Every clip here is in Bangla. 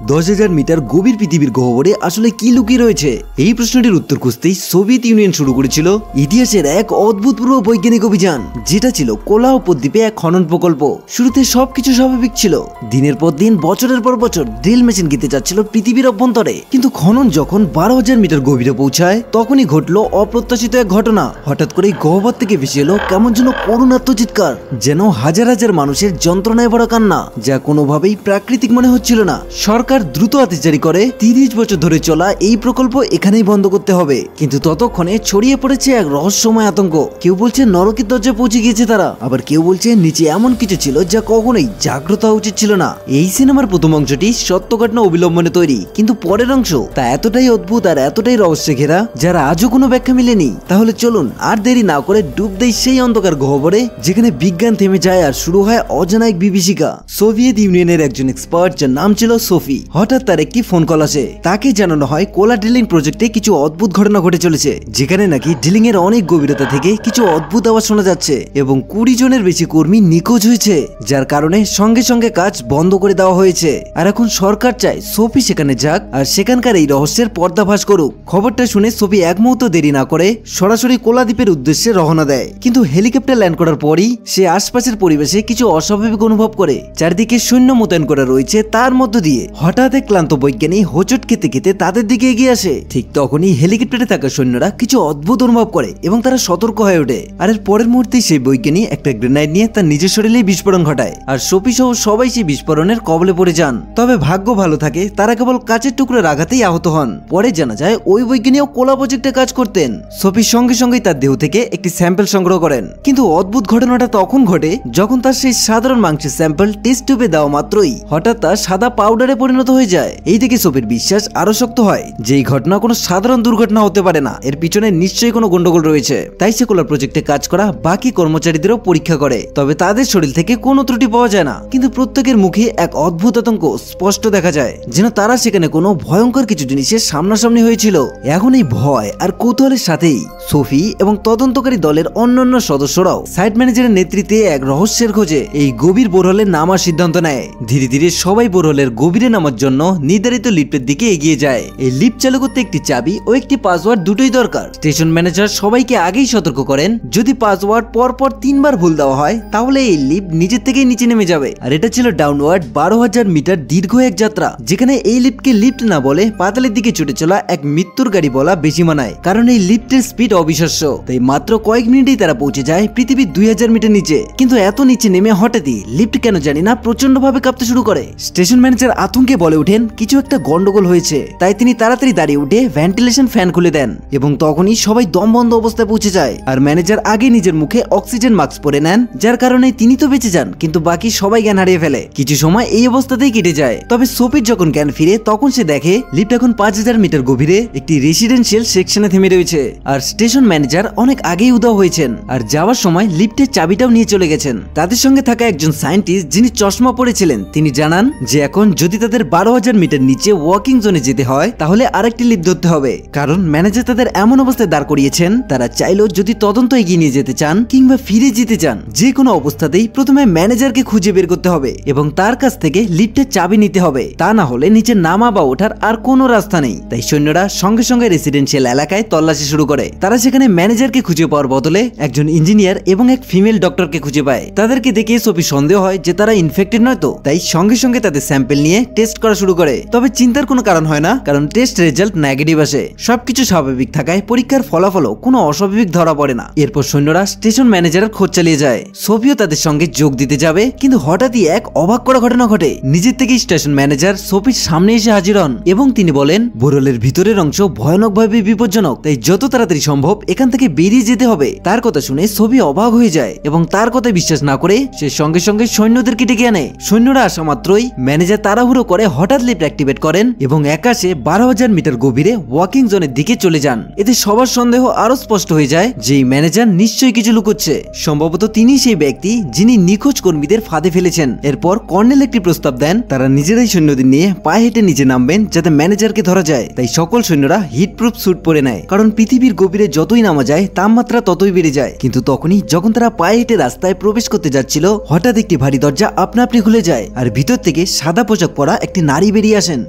10,000 মিটার গভীর পৃথিবীর গহ্বরে আসলে কি লুকিয়ে রয়েছে? এই প্রশ্নটির উত্তর খুঁজতেই সোভিয়েত ইউনিয়ন শুরু করেছিল ইতিহাসের এক অদ্ভুতপূর্ব বৈজ্ঞানিক অভিযান, যেটা ছিল কোলা উপদ্বীপে এক খনন প্রকল্প। শুরুতে সবকিছু স্বাভাবিক ছিল, দিনের পর দিন বছরের পর বছর ড্রিল মেশিন গেঁথে যাচ্ছিল পৃথিবীর অভ্যন্তরে। কিন্তু খনন যখন 12,000 মিটার গভীরে পৌঁছায়, তখনই ঘটলো অপ্রত্যাশিত এক ঘটনা। হঠাৎ করেই গহ্বর থেকে ভেসে এলো কেমন যেন করুণার্ত চিৎকার, যেন হাজার হাজার মানুষের যন্ত্রণায় ভরা কান্না, যা কোনোভাবেই প্রাকৃতিক মনে হচ্ছিল না। সরকার দ্রুত আদেশ জারি করে 30 বছর ধরে চলা এই প্রকল্প এখানেই বন্ধ করতে হবে। কিন্তু ততক্ষণে ছড়িয়ে পড়েছে এক রহস্যময় আতঙ্ক। কেউ বলছে নরকের দরজায় পৌঁছে গিয়েছে তারা, আবার কেউ বলছে নিচে এমন কিছু ছিল যা কখনোই জাগ্রত হওয়া উচিত ছিল না। এই সিনেমার প্রথম অংশটি সত্য ঘটনা অবিলম্বনে তৈরি, কিন্তু পরের অংশ তা এতটাই অদ্ভুত আর এতটাই রহস্যে ঘেরা, যার আজও কোনো ব্যাখ্যা মিলেনি। তাহলে চলুন আর দেরি না করে ডুব দেই সেই অন্ধকার গহ্বরে, যেখানে বিজ্ঞান থেমে যায় আর শুরু হয় অজানা এক বিভীষিকা। সোভিয়েত ইউনিয়নের একজন এক্সপার্ট, যার নাম ছিল সোফি, হঠাৎ তার একটি ফোন কল আসে। তাকে জানানো হয় কোলা ড্রিলিং প্রজেক্টে কিছু অদ্ভুত ঘটনা ঘটে চলেছে, যেখানে নাকি ড্রিলিং এর অনেক গভীরতা থেকে কিছু অদ্ভুত আওয়াজ শোনা যাচ্ছে এবং 20 জনের বেশি কর্মী নিখোঁজ হয়েছে, যার কারণে সঙ্গে সঙ্গে কাজ বন্ধ করে দেওয়া হয়েছে। আর এখন সরকার চায় সোফি সেখানে যাক আর সেখানকার এই রহস্যের পর্দাফাশ করুক। খবরটা শুনে সোফি এক মুহূর্ত দেরি না করে সরাসরি কোলা দ্বীপের উদ্দেশ্যে রওনা দেয়। কিন্তু হেলিকপ্টার ল্যান্ড করার পরই সে আশপাশের পরিবেশে কিছু অস্বাভাবিক অনুভব করে। চারদিকে সৈন্য মোতায়েন করা রয়েছে, তার মধ্য দিয়ে হঠাৎ এক ক্লান্ত বৈজ্ঞানিক হোঁচট খেতে খেতে তাদের দিকে এগিয়ে আসে। ঠিক তখনই হেলিকপ্টারে থাকা সৈন্যরা কিছু অদ্ভুত অনুভব করে এবং তারা সতর্ক হয়ে ওঠে। আর এর পরের মুহূর্তেই সেই বৈজ্ঞানিক একটা গ্রেনাইড নিয়ে তার নিজের শরীরে বিস্ফোরণ ঘটায়, আর সোফি সহ সবাই সেই বিস্ফোরণের কবলে পড়ে যান। তবে ভাগ্য ভালো থাকে, তারা কেবল কাচের টুকরোর আঘাতেই আহত হন। পরে জানা যায় ওই বৈজ্ঞানিক কোলা প্রজেক্টে কাজ করতেন। সোফি সঙ্গে সঙ্গেই তার দেহ থেকে একটি স্যাম্পল সংগ্রহ করেন। কিন্তু অদ্ভুত ঘটনাটা তখন ঘটে যখন তার সেই সাধারণ মাংসের স্যাম্পল টেস্ট টিউবে দেওয়া মাত্রই হঠাৎ তা সাদা পাউডারে পরিণত হয়ে যায়। এই থেকে সোফির বিশ্বাস আরো শক্ত হয় যে এই ঘটনা কোনো সাধারণ দুর্ঘটনা হতে পারে না, এর পিছনে নিশ্চয়ই কোনো গন্ডগোল রয়েছে। তাই সে কোলা প্রজেক্টে কাজ করা বাকি কর্মচারীদেরও পরীক্ষা করে, তবে তাদের শরীর থেকে কোনো ত্রুটি পাওয়া যায় না। কিন্তু প্রত্যেকের মুখে এক অদ্ভুত আতঙ্ক স্পষ্ট দেখা যায়, যেন তারা সেখানে কোনো ভয়ঙ্কর কিছু জিনিসের সামনাসামনি হয়েছিল। এখন এই ভয় আর কৌতূহলের সাথেই সোফি এবং তদন্তকারী দলের অন্যান্য সদস্যরাও সাইট ম্যানেজারের নেতৃত্বে এক রহস্যের খোঁজে এই গভীর বোরহলে নামার সিদ্ধান্ত নেয়। ধীরে ধীরে সবাই বোরহলের গভীরে নামার জন্য নির্ধারিত লিফটের দিকে এগিয়ে যায়। এই লিফট চালু করতে একটি চাবি ও একটি পাসওয়ার্ড দুটোই দরকার। স্টেশন ম্যানেজার সবাইকে আগেই সতর্ক করেন, যদি পাসওয়ার্ড পরপর 3 বার ভুল দেওয়া হয় তাহলে এই লিফট নিজের থেকেই নিচে নেমে যাবে। আর এটা ছিল ডাউনওয়ার্ড 12,000 মিটার দীর্ঘ এক যাত্রা, যেখানে এই লিফটকে লিফট না বলে পাতালের দিকে ছুটে চলা এক মৃত্যুর গাড়ি বলা বেশি মানায়, কারণ এই লিফটের স্পিড অবিশ্বাস্য। তাই মাত্র কয়েক মিনিটেই তারা পৌঁছে যায় পৃথিবীর 2000 মিটার নিচে। কিন্তু এত নিচে নেমে হঠাৎই লিফট কেন জানি না প্রচন্ড ভাবে কাঁপতে শুরু করে। স্টেশন ম্যানেজার আতঙ্কে বলে ওঠেন কিছু একটা গন্ডগোল হয়েছে। তাই তিনি তাড়াতাড়ি দাঁড়িয়ে উঠে ভেন্টিলেশন ফ্যান খুলে দেন এবং তখনই সবাই দম বন্ধ অবস্থায় পৌঁছে যায়। আর ম্যানেজার আগে নিজের মুখে অক্সিজেন মাস্ক পরে নেন, যার কারণে তিনি তো বেঁচে যান, কিন্তু বাকি সবাই জ্ঞান হারিয়ে ফেলে। কিছু সময় এই অবস্থাতেই কেটে যায়। তবে সোফির যখন জ্ঞান ফিরে তখন সে দেখে লিফট এখন 5000 মিটার গভীরে একটি রেসিডেন্সিয়াল সেকশনে থেমে রয়েছে, আর স্টেশন ম্যানেজার অনেক আগেই উধাও হয়েছেন আর যাওয়ার সময় লিফটের চাবিটাও নিয়ে চলে গেছেন। তাদের সঙ্গে থাকা একজন সায়েন্টিস্ট যিনি চশমা পরেছিলেন, তিনি জানান যে এখন যদি তাদের 12,000 মিটার নিচে ওয়াকিং জোনে যেতে হয় তাহলে আরেকটি লিফট ধরতে হবে, কারণ ম্যানেজার তাদের এমন অবস্থায় দাঁড় করিয়েছেন তারা চাইলেও যদি তদন্ত এগিয়ে নিয়ে যেতে চান কিংবা ফিরে যেতে চান, যে কোনো অবস্থাতেই প্রথমে ম্যানেজারকে খুঁজে বের করতে হবে এবং তার কাছ থেকে লিফটের চাবি নিতে হবে, তা না হলে নিচে নামা বা ওঠার আর কোনো রাস্তা নেই। তাই সৈন্যরা সঙ্গে সঙ্গে রেসিডেন্সিয়াল এলাকায় তল্লাশি শুরু করে। তারা সেখানে ম্যানেজারকে খুঁজে পাওয়ার বদলে একজন ইঞ্জিনিয়ার এবং এক ফিমেল ডক্টরকে খুঁজে পায়। তাদেরকে দেখে সোফি সন্দেহ হয় যে তারা ইনফেক্টেড নয় তো, তাই সঙ্গে সঙ্গে তাদের স্যাম্পল নিয়ে টেস্ট করা শুরু করে। তবে চিন্তার কোনো কারণ হয় না, কারণ টেস্ট রেজাল্ট নেগেটিভ আসে। সবকিছু স্বাভাবিক থাকায় পরীক্ষার ফলাফলও কোনো অস্বাভাবিক ধরা পড়ে না। এরপর সৈন্যরা স্টেশন ম্যানেজারের খোঁজ চালিয়ে যায়। সোফিও তাদের সঙ্গে যোগ দিতে যাবে, কিন্তু হঠাৎই এক অবাক করা ঘটনা ঘটে। নিজের থেকে স্টেশন ম্যানেজার সোফির সামনে এসে হাজির হন এবং তিনি বলেন বোরহলের ভিতরের অংশ ভয়ানকভাবে বিপজ্জনক, তাই যত তাড়াতাড়ি সম্ভব এখান থেকে বেরিয়ে যেতে হবে। তার কথা শুনে সোফি অবাক হয়ে যায় এবং তার কথায় বিশ্বাস না করে সে সঙ্গে সঙ্গে সৈন্যদেরকে ডেকে আনে। সৈন্যরা আসা মাত্রই ম্যানেজার তাড়াহুড়ো করে হঠাৎ লিফট অ্যাক্টিভেট করেন এবং একাশে 12,000 মিটার গভীরে ওয়াকিং জোনের দিকে চলে যান। এতে সবার সন্দেহ আরো স্পষ্ট হয়ে যায় যে ম্যানেজার নিশ্চয়ই কিছু লুকোচ্ছে। সম্ভবত তিনি সেই ব্যক্তি যিনি নিখোঁজ কর্মীদের ফাঁদে ফেলেছেন। এরপর কর্নেল একটি প্রস্তাব দেন, তারা নিজেরাই সৈন্যদের নিয়ে পায়ে হেঁটে নিচে নামবেন যাতে ম্যানেজারকে ধরা যায়। তাই সকল সৈন্যরা হিট প্রুফ স্যুট পরে নেয়, কারণ পৃথিবীর গভীরে যতই নামা যায় তাপমাত্রা ততই বেড়ে যায়। কিন্তু তখনই যখন তারা পায়ে হেঁটে রাস্তায় প্রবেশ করতে যাচ্ছিল, হঠাৎ একটি ভারী দরজা আপনা আপনি খুলে যায় আর ভিতর থেকে সাদা পোশাক পরা একটি নারী বেরিয়ে আসেন।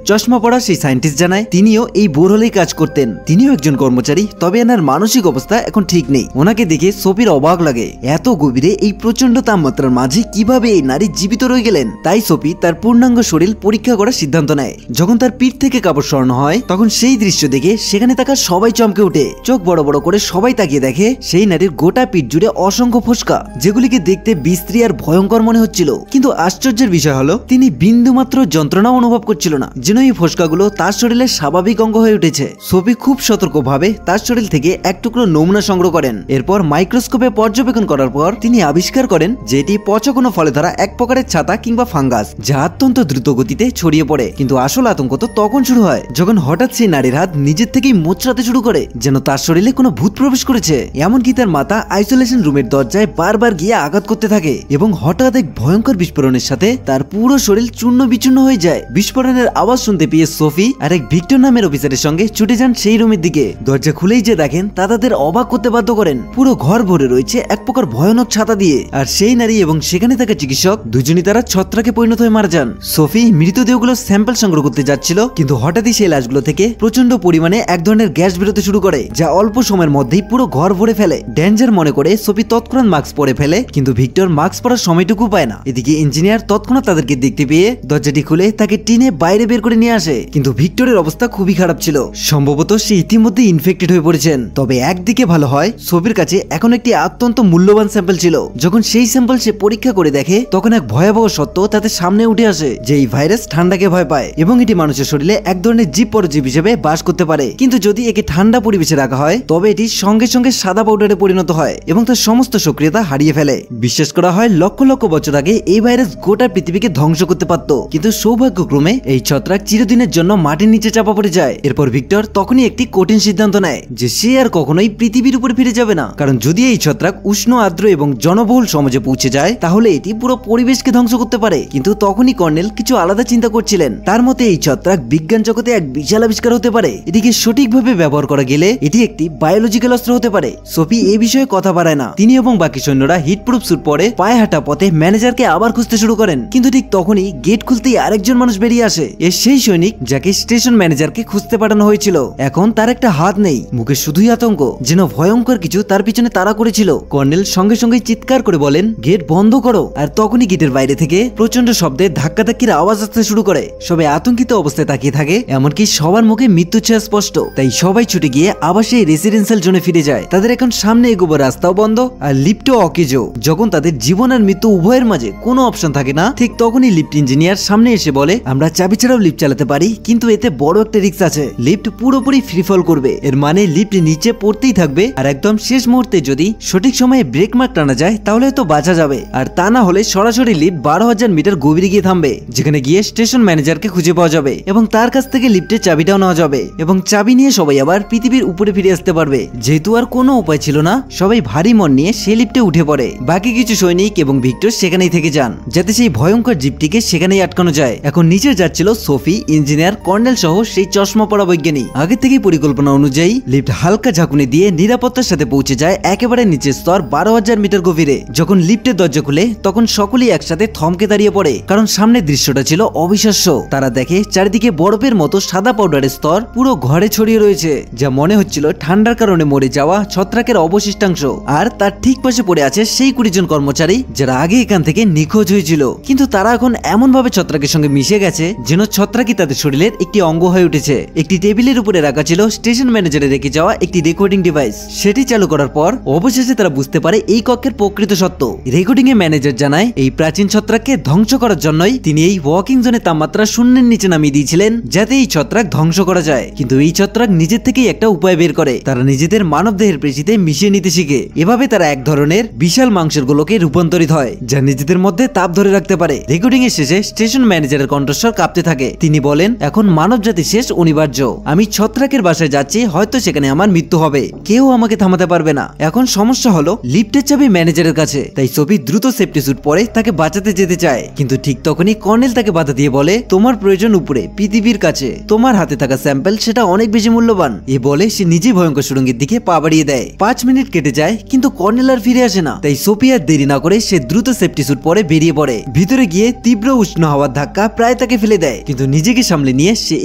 চশমা পড়া সেই সায়েন্টিস্ট জানায় তিনিও এই বোরহোলেই কাজ করতেন, তিনিও একজন কর্মচারী, তবে এনার মানসিক অবস্থা এখন ঠিক নেই। ওনাকে দেখে সোফির অবাক লাগে, এত গভীরে এই প্রচন্ড তাপমাত্রার মাঝে কিভাবে এই নারী জীবিত রয়ে গেলেন। তাই সোফি তার পূর্ণাঙ্গ শরীর পরীক্ষা করার সিদ্ধান্ত নেয়। যখন তার পিঠ থেকে কাপড় সরানো হয় তখন সেই দৃশ্য দেখে সেখানে থাকা সবাই চমকে ওঠে। চোখ বড় বড় করে সবাই তাকিয়ে দেখে সেই নারীর গোটা পিঠ জুড়ে অসংখ্য ফোস্কা, যেগুলিকে দেখতে বিশ্রী আর ভয়ঙ্কর মনে হচ্ছিল। কিন্তু আশ্চর্যের বিষয় হলো তিনি বিন্দুমাত্র যন্ত্রণা অনুভব করছিল না, যেন এই ফোস্কাগুলো তার শরীরের স্বাভাবিক অঙ্গ হয়ে উঠেছে। সোফি খুব সতর্কভাবে তার শরীর থেকে এক টুকরো নমুনা সংগ্রহ করেন। এরপর মাইক্রোস্কোপে পর্যবেক্ষণ করার পর তিনি আবিষ্কার করেন যে এটি পচা কোনো ফলে ধরা এক প্রকারের ছাতা কিংবা ফাঙ্গাস, যা অত্যন্ত দ্রুত গতিতে ছড়িয়ে পড়ে। কিন্তু আসল আতঙ্ক তো তখন শুরু হয় যখন হঠাৎ সেই নারীর হাত নিজের থেকেই মোচড়াতে শুরু করে, যেন তার শরীরে কোনো ভূত প্রবেশ করেছে। এমনকি তার মাথা আইসোলেশন রুমের দরজায় বারবার গিয়ে আঘাত করতে থাকে এবং হঠাৎ এক ভয়ঙ্কর বিস্ফোরণের সাথে তার পুরো শরীর চূর্ণ বিচূর্ণ হয়ে যায়। বিস্ফোরণের আওয়াজ শুনতে পেয়ে সোফি আর এক ভিক্টর নামের অফিসারের সঙ্গে ছুটে যান সেই রুমের দিকে। দরজা খুলেই যে দেখেন তা তাদের অবাক করতে বাধ্য করেন। পুরো ঘর ভরে রয়েছে এক প্রকার ভয়ানক ছাতা দিয়ে, আর সেই নারী এবং সেখানে থাকা চিকিৎসক দুজনই তারা ছত্রাকে পরিণত হয়ে মারা যান। সোফি মৃতদেহগুলো স্যাম্পল সংগ্রহ করতে যাচ্ছিল, কিন্তু হঠাৎই সেই লাশগুলো থেকে প্রচন্ড পরিমাণে এক ধরনের গ্যাস বেরোতে শুরু করে, যা অল্প সময়ের মধ্যেই পুরো ঘর ভরে ফেলে। ডেঞ্জার মনে করে সোফি তৎক্ষণাৎ মাস্ক পরে ফেলে, কিন্তু ভিক্টর মাস্ক পরার সময়টুকু পায় না। এদিকে ইঞ্জিনিয়ার তৎক্ষণাৎ তাদেরকে দেখতে পেয়ে দরজাটি খুলে তাকে টিনে বাইরে বের করে নিয়ে আসে, কিন্তু ভিক্টরের অবস্থা খুবই খারাপ ছিল, সম্ভবত সে ইতিমধ্যে ইনফেক্টেড হয়ে পড়েছেন। তবে একদিকে ভালো হয় সোফির কাছে এখন একটি অত্যন্ত মূল্যবান স্যাম্পল ছিল। যখন সেই স্যাম্পল সে পরীক্ষা করে দেখে তখন এক ভয়াবহ সত্য তাদের সামনে উঠে আসে যে এই ভাইরাস ঠান্ডাকে ভয় পায় এবং এটি মানুষের শরীরে এক ধরনের জীব পরজীব হিসেবে বাস করতে পারে। কিন্তু যদি একে ঠান্ডা পরিবেশে রাখা হয় তবে এটি সঙ্গে সঙ্গে সাদা পাউডারে পরিণত হয় এবং তার সমস্ত সক্রিয়তা হারিয়ে ফেলে। বিশ্বাস করা হয় লক্ষ লক্ষ বছর আগে এই ভাইরাস গোটা পৃথিবীকে ধ্বংস করতে পারত, কিন্তু সৌভাগ্যক্রমে এই ছত্রাক চিরদিনের জন্য মাটির নিচে চাপা পড়ে যায়। এরপর ভিক্টর তখনই একটি কঠিন সিদ্ধান্ত নেয় যে সে আর কখনোই পৃথিবীর উপরে ফিরে যাবে না, কারণ যদি এই ছত্রাক উষ্ণ, আর্দ্র এবং জনবহুল সমাজে পৌঁছে যায় তাহলে এটি পুরো পরিবেশকে ধ্বংস করতে পারে। কিন্তু তখনই কর্নেল কিছু আলাদা চিন্তা করছিলেন। তার মতে এই ছত্রাক বিজ্ঞান জগতে এক বিশাল আবিষ্কার হতে পারে, এটিকে সঠিকভাবে ব্যবহার করা গেলে এটি একটি বায়োলজিক্যাল অস্ত্র হতে পারে। সোফি এই বিষয়ে কথা বাড়ায় না, তিনি এবং বাকি সৈন্যরা হিটপ্রুফ স্যুট পরে পায়ে হাঁটা পথে ম্যানেজারকে আবার খুঁজতে শুরু করেন। কিন্তু ঠিক তখনই গেট খুলতেই আরেকজন মানুষ বেরিয়ে আসে, এর সেই সৈনিক যাকে স্টেশন ম্যানেজারকে খুঁজতে পাঠানো হয়েছিল। এখন তার একটা হাত নেই, মুখে শুধুই আতঙ্ক, যেন ভয়ঙ্কর কিছু তার পিছনে তাড়া করেছিল। কর্নেল সঙ্গে সঙ্গে চিৎকার করে বলেন, গেট বন্ধ করো। আর তখনই গেটের বাইরে থেকে প্রচন্ড শব্দে ধাক্কাধাক্কির আওয়াজ আসতে শুরু করে। সবাই আতঙ্কিত অবস্থায় তাকিয়ে থাকে, এমনকি সবার মুখে মৃত্যু ছায়া স্পষ্ট। তাই সবাই ছুটে গিয়ে আবার সেই রেসিডেন্সিয়াল জোনে ফিরে যায়। তাদের এখন সামনে এগোবার রাস্তাও বন্ধ আর লিফটও অকেজো। যখন তাদের জীবন আর মৃত্যু উভয়ের মাঝে কোনো অপশন থাকে না, ঠিক তখনই লিফট ইঞ্জিনিয়ার সামনে এসে বলে, আমরা চাবি ছাড়াও লিফট চালাতে পারি, কিন্তু এতে বড় একটা রিস্ক আছে। লিফট পুরোপুরি ফ্রি ফল করবে, এর মানে লিফট নিচে পড়তেই থাকবে, আর একদম শেষ মুহূর্তে যদি সঠিক সময়ে ব্রেক মার্ক টানা যায় তাহলে তো বাঁচা যাবে, আর তা না হলে সরাসরি লিফট 12,000 মিটার গভীরে গিয়ে থামবে, যেখানে গিয়ে স্টেশন ম্যানেজারকে খুঁজে পাওয়া যাবে এবং তার কাছ থেকে লিফটের চাবিটাও নেওয়া যাবে এবং চাবি নিয়ে সবাই আবার পৃথিবীর উপরে ফিরে আসতে পারবে। যেহেতু আর কোনো উপায় ছিল না, সবাই ভারী মন নিয়ে সেই লিফটে উঠে পড়ে। বাকি কিছু সৈনিক এবং ভিক্টর সেখানেই থেকে যান, যাতে সেই ভয়ঙ্কর জিপটিকে সেখানেই আটকানো যায়। এখন নিচে যাচ্ছিল সোফি, ইঞ্জিনিয়ার, কর্নেল সহ সেই চশমা পড়া বৈজ্ঞানিক। আগে থেকেই পরিকল্পনা অনুযায়ী লিফট হালকা ঝাঁকুনি দিয়ে নিরাপত্তার সাথে পৌঁছে যায় একেবারে নিচের স্তর 12,000 মিটার গভীরে। যখন লিফটের দরজা খুলে তখন সকলেই একসাথে থমকে দাঁড়িয়ে পড়ে, কারণ সামনের দৃশ্যটা ছিল অবিশ্বাস্য। তারা দেখে চারিদিকে বরফের মতো সাদা পাউডারের স্তর পুরো ঘরে ছড়িয়ে রয়েছে, যা মনে হচ্ছিল ঠান্ডার কারণে মরে যাওয়া ছত্রাকের অবশিষ্টাংশ। আর তার ঠিক পাশে পড়ে আছে সেই 20 জন কর্মচারী যারা আগে এখান থেকে নিখোঁজ হয়েছিল, কিন্তু তারা এখন এমন ভাবে ছত্রাকের সঙ্গে মিশে গেছে যেন ছত্রাকই তাদের শরীরের একটি অঙ্গ হয়ে উঠেছে। একটি টেবিলের উপরে রাখা ছিল স্টেশন ম্যানেজারে রেখে যাওয়া একটি রেকর্ডিং ডিভাইস। সেটি চালু করার পর অবশেষে তারা বুঝতে পারে এই কক্ষের প্রকৃত সত্য। রেকর্ডিং এ ম্যানেজার জানায় এই প্রাচীন ছত্রাককে ধ্বংস করার জন্যই তিনি এই ওয়াকিং জোনের তাপমাত্রা শূন্যের নিচে নামিয়ে দিয়েছিলেন, যাতে এই ছত্রাক ধ্বংস করা যায়। কিন্তু এই ছত্রাক নিজের থেকেই একটা উপায় বের করে, তারা নিজেদের মানব দেহের পেশিতে মিশিয়ে নিতে শিখে। এভাবে তারা এক ধরনের বিশাল মাংসের গোলকে রূপান্তরিত হয়, যা নিজেদের মধ্যে তাপ ধরে রাখতে পারে। রেকর্ডিং এর শেষে স্টেশন ম্যানেজারের কণ্ঠস্বর কাঁপতে থাকে। তিনি বলেন, এখন মানব জাতি শেষ অনিবার্য। আমি ছত্রাকের বাসায় যাচ্ছি, হয়তো সেখানে আমার মৃত্যু হবে, কেউ আমাকে থামাতে পারবে না। এখন সমস্যা হলো লিফটের চাবি ম্যানেজারের কাছে। তাই সোফি দ্রুত সেফটি স্যুট পরে তাকে বাঁচাতে যেতে চায়, কিন্তু ঠিক তখনই কর্নেল তাকে বাধা দিয়ে বলে, তোমার প্রয়োজন উপরে পৃথিবীর কাছে, তোমার হাতে থাকা স্যাম্পল সেটা অনেক বেশি মূল্যবান। এ বলে সে নিজেই ভয়ঙ্কর সুড়ঙ্গের দিকে পা বাড়িয়ে দেয়। 5 মিনিট কেটে যায়, কিন্তু কর্নেল আর ফিরে আসে না। তাই সোফি আর দেরি না করে সে দ্রুত সেফটি স্যুট পরে বেরিয়ে পড়ে। ভিতরে গিয়ে তীব্র উষ্ণ হাওয়ার ধাক্কা প্রায় প্রায় তাকে ফেলে দেয়, কিন্তু নিজেকে সামলে নিয়ে সে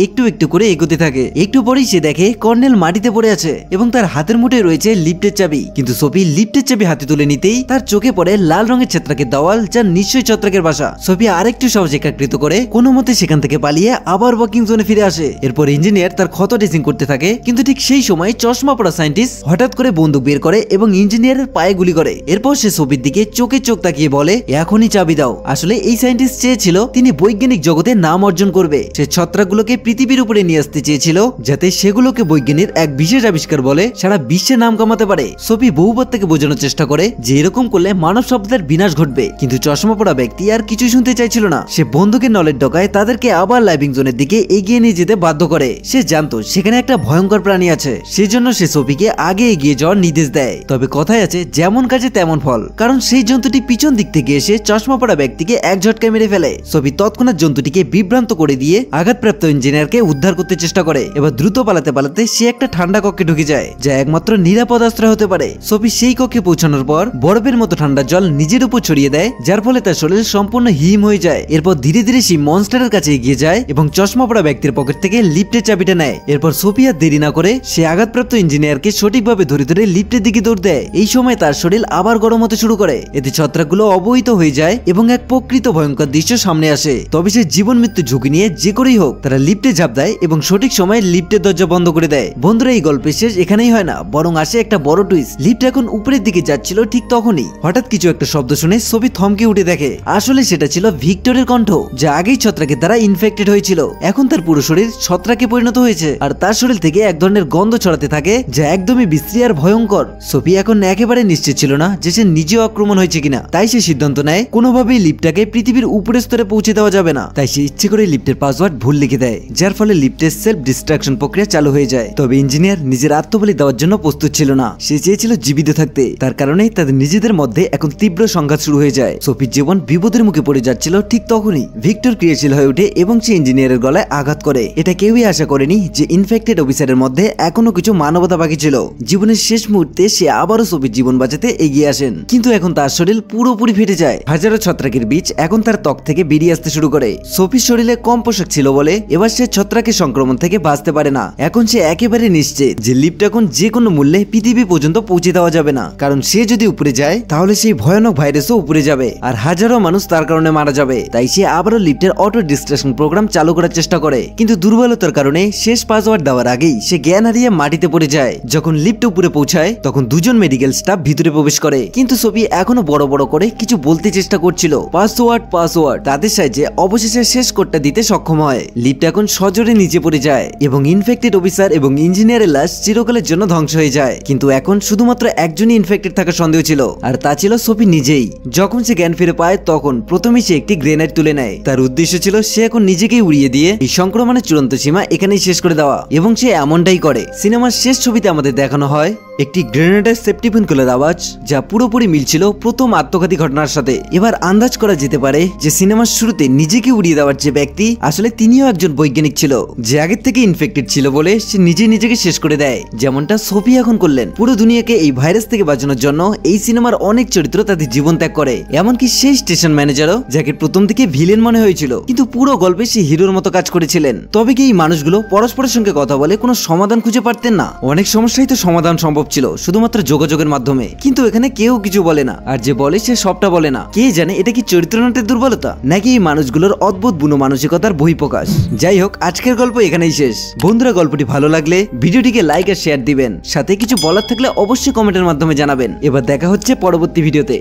একটু একটু করে এগোতে থাকে। একটু পরেই সে দেখে কর্নেল মাটিতে পড়ে আছে এবং তার হাতের মুঠে রয়েছে লিফটের চাবি। কিন্তু সোফি লিফটের চাবি হাতে তুলে নিতেই তার চোখে পড়ে লাল রঙের ছত্রাকের দেওয়াল, যা নিশ্চয়ই ছত্রাকের বাসা। সোফি আরেকটু সাহস একাকৃত করে কোনো মতে সেখান থেকে পালিয়ে আবার ওয়াকিং জোনে ফিরে আসে। এরপর ইঞ্জিনিয়ার তার ক্ষত ড্রেসিং করতে থাকে, কিন্তু ঠিক সেই সময় চশমা পড়া সায়েন্টিস্ট হঠাৎ করে বন্দুক বের করে এবং ইঞ্জিনিয়ারের পায়ে গুলি করে। এরপর সে সোফির দিকে চোখে চোখ তাকিয়ে বলে, এখনই চাবি দাও। আসলে এই সায়েন্টিস্ট চেয়েছিল তিনি বৈজ্ঞানিক জগতে নাম অর্জন করবে। সে ছত্রাকগুলোকে পৃথিবীর উপরে নিয়ে আসতে চেয়েছিল, যাতে সেগুলোকে বৈজ্ঞানিক এক বিশেষ আবিষ্কার বলে সারা বিশ্বে নাম কামাতে পারে। সোফি বহুবার থেকে বোঝানোর চেষ্টা করে যে এরকম করলে মানব সভ্যতার বিনাশ ঘটবে, কিন্তু চশমা পড়া ব্যক্তি আর কিছু শুনতে চাইছিল না। সে বন্দুকের নলের ডগায় তাদেরকে আবার লাইভিং জোনের দিকে এগিয়ে নিয়ে যেতে বাধ্য করে। সে জানতো সেখানে একটা ভয়ঙ্কর প্রাণী আছে, সেজন্য সে সোফিকে আগে এগিয়ে যাওয়ার নির্দেশ দেয়। তবে কথায় আছে যেমন কাজে তেমন ফল, কারণ সেই জন্তুটি পিছন দিক থেকে এসে চশমা পড়া ব্যক্তিকে এক ঝটকায় মেরে ফেলে। সোফি তৎক্ষণাৎ জন্তুটিকে বিভ্রান্ত করে দিয়ে আঘাতপ্রাপ্ত ইঞ্জিনিয়ারকে উদ্ধার করতে চেষ্টা করে। এবার দ্রুত পালাতে পালাতে সে একটা ঠান্ডা কক্ষে ঢুকে যায়, যা একমাত্র নিরাপদ আশ্রয় হতে পারে। সোফি সেই কক্ষে পৌঁছানোর পর বরফের মতো ঠান্ডা জল নিজের উপর ছড়িয়ে দেয়, যার ফলে তার শরীর সম্পূর্ণ হিম হয়ে যায়। এরপর ধীরে ধীরে সেই মনস্টারের কাছে এগিয়ে যায় এবং চশমা পড়া ব্যক্তির পকেট থেকে লিফটের চাবিটা নেয়। এরপর সোফি আর দেরি না করে সে আঘাতপ্রাপ্ত ইঞ্জিনিয়ারকে সঠিকভাবে ধরে ধরে লিফটের দিকে দৌড় দেয়। এই সময় তার শরীর আবার গরম হতে শুরু করে, এতে ছত্রাকগুলো অবহিত হয়ে যায় এবং এক প্রকৃত ভয়ঙ্কর দৃশ্য সামনে আসে। তবে সে জীবন মৃত্যু ঝুঁকি নিয়ে যে করেই হোক তারা লিফটে ঝাঁপ দেয় এবং সঠিক সময়ে লিফটের দরজা বন্ধ করে দেয়। বন্ধুরা, এই গল্পের শেষ এখানেই হয় না, বরং আসে একটা বড় টুইস্ট। লিফট এখন উপরের দিকে যাচ্ছিল, ঠিক তখনই হঠাৎ কিছু একটা শব্দ শুনে সোফি থমকে উঠে দেখে। আসলে সেটা ছিল ভিক্টরের কণ্ঠ, যা আগেই ছত্রাকের দ্বারা ইনফেক্টেড হয়েছিল। এখন তার পুরো শরীর ছত্রাকে পরিণত হয়েছে আর তার শরীর থেকে এক ধরনের গন্ধ ছড়াতে থাকে, যা একদমই বিশ্রী আর ভয়ঙ্কর। সোফি এখন একেবারে নিশ্চিত ছিল না যে সে নিজেও আক্রমণ হয়েছে কিনা, তাই সে সিদ্ধান্ত নেয় কোনোভাবেই লিফটটাকে পৃথিবীর উপরের স্তরে পৌঁছে দেওয়া যাবে না। তাই সে ইচ্ছে করে লিফটের পাসওয়ার্ড ভুল লিখে দেয়, যার ফলে লিফটের সেলফ ডিস্ট্রাকশন প্রক্রিয়া চালু হয়ে যায়। তবে ইঞ্জিনিয়ার নিজের আত্মবলি দেওয়ার জন্য প্রস্তুত ছিল না, সে চেয়েছিল জীবিত থাকতে। তার কারণে তাদের নিজেদের মধ্যে এখন তীব্র সংঘাত শুরু হয়ে যায়। সোফির জীবন বিপদের মুখে পড়ে যাচ্ছিল, ঠিক তখনই ভিক্টর ক্রিয়াশীল হয়ে ওঠে এবং সে ইঞ্জিনিয়ারের গলায় আঘাত করে। এটা কেউই আশা করেনি যে ইনফেক্টেড অফিসারের মধ্যে এখনো কিছু মানবতা বাকি ছিল। জীবনের শেষ মুহূর্তে সে আবারও সোফির জীবন বাঁচাতে এগিয়ে আসেন, কিন্তু এখন তার শরীর পুরোপুরি ফেটে যায়। হাজারো ছত্রাকের বীজ এখন তার ত্বক থেকে বেরিয়ে আসতে শুরু করে। সোফির শরীরে কম পোশাক ছিল বলে এবার সে ছত্রাকের সংক্রমণ থেকে বাঁচতে পারে না। এখন সে একেবারে নিশ্চিত যে লিফট এখন যে কোনো মূল্যে পৃথিবী পর্যন্ত পৌঁছে দেওয়া যাবে না, কারণ সে যদি উপরে যায় তাহলে সেই ভয়ানক ভাইরাসও উপরে যাবে আর হাজারো মানুষ তার কারণে মারা যাবে। তাই সে আবারও লিফটের অটো ডিস্ট্রাকশন প্রোগ্রাম চালু করার চেষ্টা করে, কিন্তু দুর্বলতার কারণে শেষ পাসওয়ার্ড দেওয়ার আগেই সে জ্ঞান হারিয়ে মাটিতে পড়ে যায়। যখন লিফট উপরে পৌঁছায় তখন দুজন মেডিকেল স্টাফ ভিতরে প্রবেশ করে, কিন্তু সোফি এখনো বড় বড় করে কিছু বলতে চেষ্টা করছিল। পাসওয়ার্ড তাদের সাহায্যে অবশেষে শেষ কোডটা দিতে সক্ষম হয়। লিফট এখন সজোরে নিচে পড়ে যায় এবং ইনফেক্টেড অফিসার এবং ইঞ্জিনিয়ারের লাশ চিরকালের জন্য ধ্বংস হয়ে যায়। কিন্তু এখন শুধুমাত্র একজনই ইনফেক্টেড থাকার সন্দেহ ছিল, আর তা ছিল সোফি নিজেই। যখন সে জ্ঞান ফিরে পায় তখন প্রথমে সে একটি গ্রেনেড তুলে নেয়। তার উদ্দেশ্য ছিল সে এখন নিজেকেই উড়িয়ে দিয়ে এই সংক্রমণের চূড়ান্ত সীমা এখানেই শেষ করে দেওয়া, এবং সে এমনটাই করে। সিনেমার শেষ ছবিতে আমাদের দেখানো হয় একটি গ্রেনেডের সেফটি পিন খোলার আওয়াজ, যা পুরোপুরি মিলছিল প্রথম আত্মঘাতী ঘটনার সাথে। এবার আন্দাজ করা যেতে পারে যে সিনেমার শুরুতে নিজেকে উড়িয়ে দেওয়ার যে ব্যক্তি আসলে তিনিও একজন বৈজ্ঞানিক ছিল, যে আগের থেকে ইনফেক্টেড ছিল বলে সে নিজেকে শেষ করে দেয়, যেমনটা সোফি এখন করলেন। পুরো দুনিয়াকে এই ভাইরাস থেকে বাঁচানোর জন্য এই সিনেমার অনেক চরিত্র তাদের জীবন ত্যাগ করে, এমনকি সেই স্টেশন ম্যানেজারও, যাকে প্রথম থেকে ভিলেন মনে হয়েছিল, কিন্তু পুরো গল্পে সে হিরোর মতো কাজ করেছিলেন। তবে কি এই মানুষগুলো পরস্পরের সঙ্গে কথা বলে কোনো সমাধান খুঁজে পারতেন না? অনেক সমস্যাই তো সমাধান সম্ভব ছিল শুধুমাত্র যোগাযোগের মাধ্যমে, কিন্তু এখানে কেউ কিছু বলে না, আর যে বলে সে সবটা বলে না। কে জানে এটা কি চরিত্রনাট্যের দুর্বলতা নাকি এই মানুষগুলোর অদ্ভুত বুনো মানসিকতার বহিঃপ্রকাশ। যাই হোক, আজকের গল্প এখানেই শেষ। বন্ধুরা, গল্পটি ভালো লাগলে ভিডিওটিকে লাইক আর শেয়ার দিবেন, সাথে কিছু বলার থাকলে অবশ্যই কমেন্টের মাধ্যমে জানাবেন। এবার দেখা হচ্ছে পরবর্তী ভিডিওতে।